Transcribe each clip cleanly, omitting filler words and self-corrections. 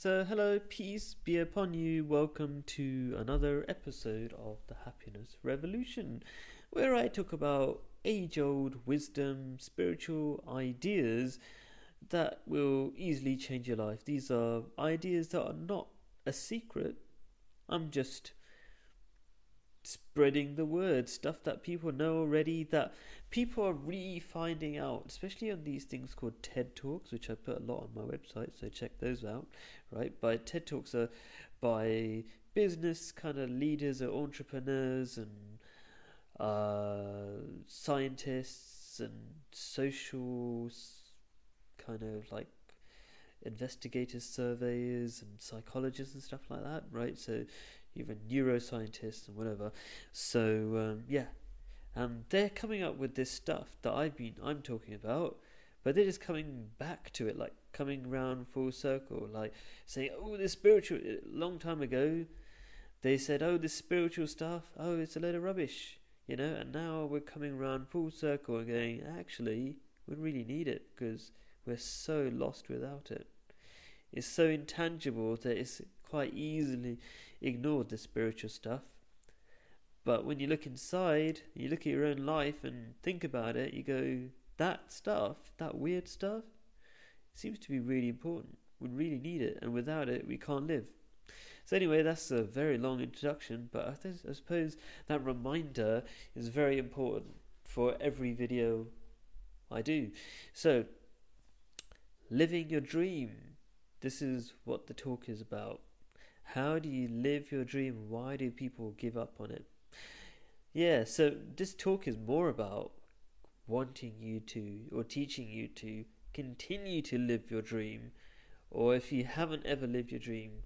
So, hello, peace be upon you. Welcome to another episode of the Happiness Revolution, where I talk about age old wisdom, spiritual ideas that will easily change your life. These are ideas that are not a secret. I'm just spreading the word, stuff that people know already, that people are finding out, especially on these things called TED Talks, which I put a lot on my website, so check those out, right? By TED Talks are by business kind of leaders or entrepreneurs and scientists and social kind of like investigators, surveyors and psychologists and stuff like that, right? So even neuroscientists and whatever. So and they're coming up with this stuff that I'm talking about, but they're just coming back to it, like coming round full circle, like saying, "Oh, this spiritual." A long time ago, they said, "Oh, this spiritual stuff. Oh, it's a load of rubbish," And now we're coming round full circle and going, "Actually, we really need it because we're so lost without it. It's so intangible that it's quite easily ignored, the spiritual stuff. But when you look inside, you look at your own life and think about it, you go, that stuff, that weird stuff, seems to be really important. We really need it, and without it, we can't live." So anyway, that's a very long introduction, but I suppose that reminder is very important for every video I do. So, living your dream. This is what the talk is about. How do you live your dream? Why do people give up on it? Yeah, so this talk is more about wanting you to, or teaching you to, continue to live your dream. Or if you haven't ever lived your dream,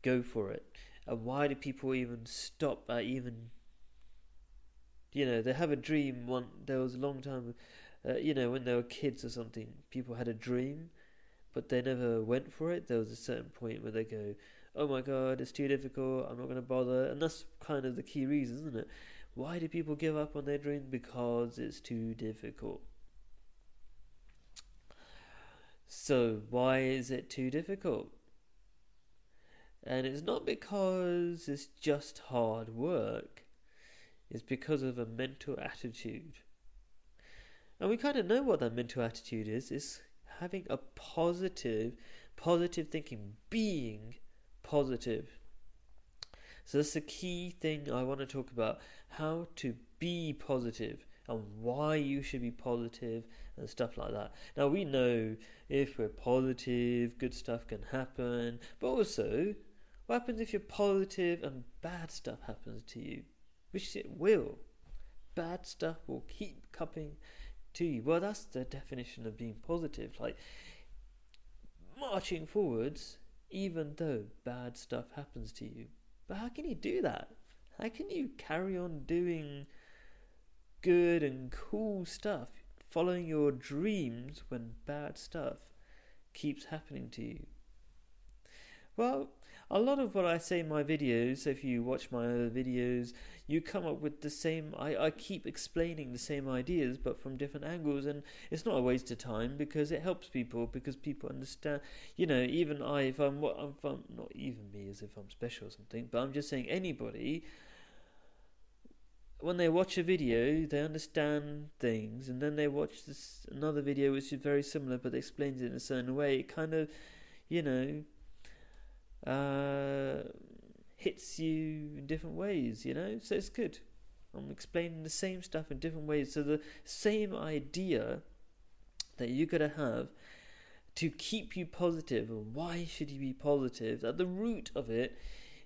go for it. And why do people even stop at even, they have a dream. There was a long time, when they were kids or something, people had a dream, but they never went for it. There was a certain point where they go, "Oh my God, it's too difficult, I'm not going to bother." And that's kind of the key reason, isn't it? Why do people give up on their dream? Because it's too difficult. So why is it too difficult? And it's not because it's just hard work. It's because of a mental attitude. And we kind of know what that mental attitude is. It's having a positive thinking, being positive. So that's the key thing I want to talk about, how to be positive and why you should be positive and stuff like that. Now we know if we're positive, good stuff can happen, but also what happens if you're positive and bad stuff happens to you? Which it will. Bad stuff will keep coming to you. Well, that's the definition of being positive, like marching forwards even though bad stuff happens to you. But how can you do that? How can you carry on doing good and cool stuff, following your dreams when bad stuff keeps happening to you? Well, a lot of what I say in my videos, if you watch my other videos, you come up with the same, I keep explaining the same ideas but from different angles, and it's not a waste of time because it helps people, because people understand, even if I'm not even me as if I'm special or something, but I'm just saying anybody, when they watch a video, they understand things, and then they watch another video which is very similar but explains it in a certain way. It kind of, hits you in different ways, so it's good. I'm explaining the same stuff in different ways, so the same idea that you're going to have to keep you positive. And why should you be positive? At the root of it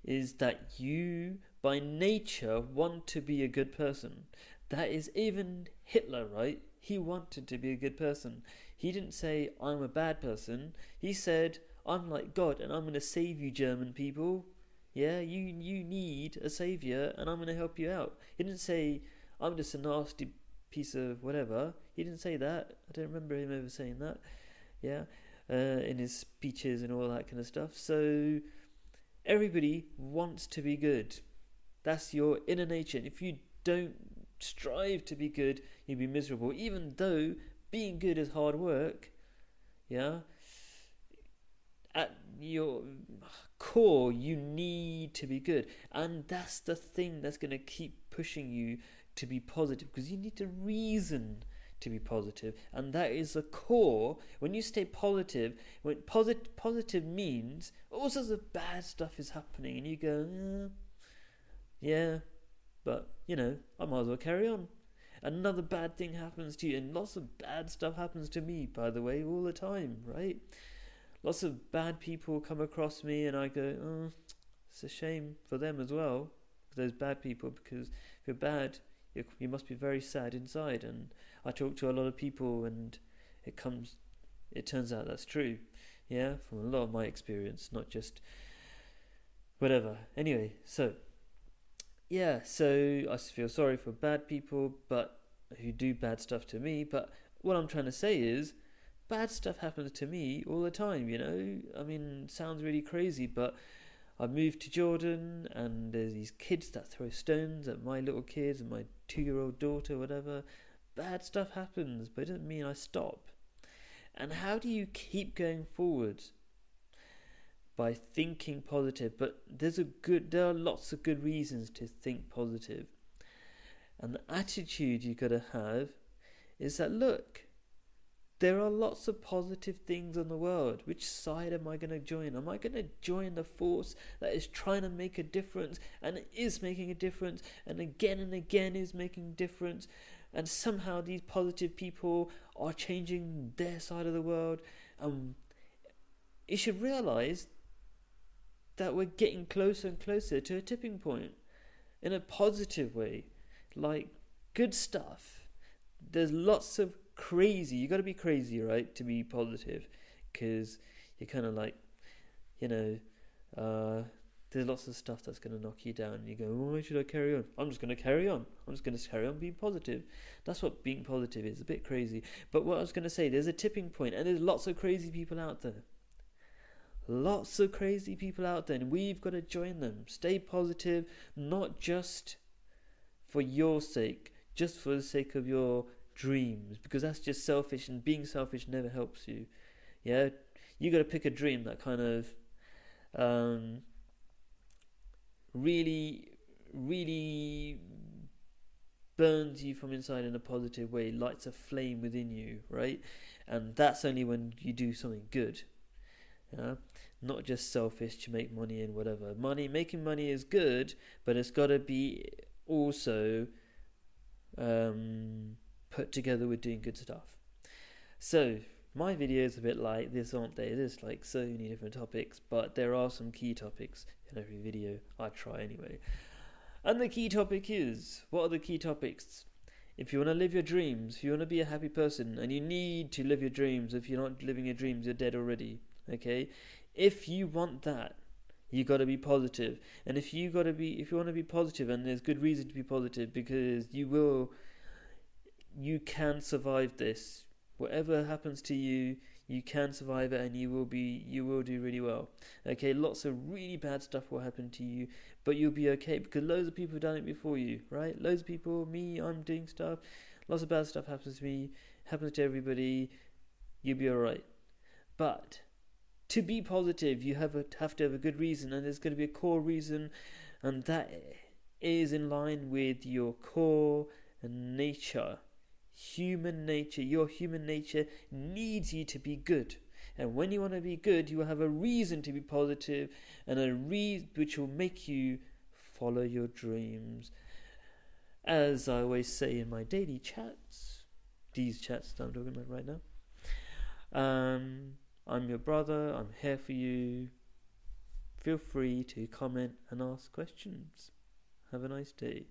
is that you by nature want to be a good person. That is, even Hitler, right? He wanted to be a good person. He didn't say, "I'm a bad person." He said, "I'm like God and I'm going to save you, German people. Yeah, you need a savior and I'm going to help you out." He didn't say, "I'm just a nasty piece of whatever." He didn't say that. I don't remember him ever saying that. Yeah, in his speeches and all that kind of stuff. So everybody wants to be good. That's your inner nature. And if you don't strive to be good, you'll be miserable. Even though being good is hard work, yeah, at your core, you need to be good. And that's the thing that's going to keep pushing you to be positive, because you need a reason to be positive. And that is the core. When you stay positive, when positive means all sorts of bad stuff is happening, and you go, yeah, but I might as well carry on. Another bad thing happens to you, and lots of bad stuff happens to me, by the way, all the time, right? Lots of bad people come across me, and I go, oh, it's a shame for them as well, those bad people, because if you're bad, you must be very sad inside. And I talk to a lot of people, and it turns out that's true, yeah, from a lot of my experience, not just whatever. Anyway, so I feel sorry for bad people, but who do bad stuff to me. But what I'm trying to say is, bad stuff happens to me all the time, I mean, it sounds really crazy, but I moved to Jordan, and there's these kids that throw stones at my little kids and my 2-year-old daughter, whatever. Bad stuff happens, but it doesn't mean I stop. And how do you keep going forward? By thinking positive. But there are lots of good reasons to think positive. And the attitude you've got to have is that, look, there are lots of positive things in the world. Which side am I going to join? Am I going to join the force that is trying to make a difference, and it is making a difference, and again is making a difference, and somehow these positive people are changing their side of the world? You should realise that we're getting closer and closer to a tipping point in a positive way. Like, good stuff. There's lots of crazy. You got to be crazy, right, to be positive, because you're kind of like, there's lots of stuff that's going to knock you down, and you go, why should I carry on? I'm just going to carry on. I'm just going to carry on being positive. That's what being positive is, a bit crazy. But what I was going to say, there's a tipping point, and there's lots of crazy people out there. Lots of crazy people out there, and we've got to join them. Stay positive, not just for your sake, just for the sake of your dreams, because that's just selfish, and being selfish never helps you. Yeah, you got to pick a dream that kind of really burns you from inside in a positive way, lights a flame within you, right? And that's only when you do something good. Not just selfish to make money and whatever. Making money is good, but it's got to be also put together with doing good stuff. So my videos are a bit like this, aren't they? There's like so many different topics, but there are some key topics in every video. I try anyway. And the key topic is, what are the key topics? If you want to live your dreams, if you want to be a happy person, and you need to live your dreams, if you're not living your dreams, you're dead already. Okay? If you want that, you got to be positive. And if you want to be positive, and there's good reason to be positive, because you can survive this. Whatever happens to you, you can survive it, and you will do really well. Okay, lots of really bad stuff will happen to you, but you'll be okay, because loads of people have done it before you, right? Loads of people, me, I'm doing stuff. Lots of bad stuff happens to me, happens to everybody. You'll be alright. But to be positive, you have to have a good reason, and there's going to be a core reason, and that is in line with your core nature. Human nature. Your human nature needs you to be good, and when you want to be good, you will have a reason to be positive, and a reason which will make you follow your dreams. As I always say in my daily chats, these chats that I'm talking about right now, I'm your brother, I'm here for you. Feel free to comment and ask questions. Have a nice day.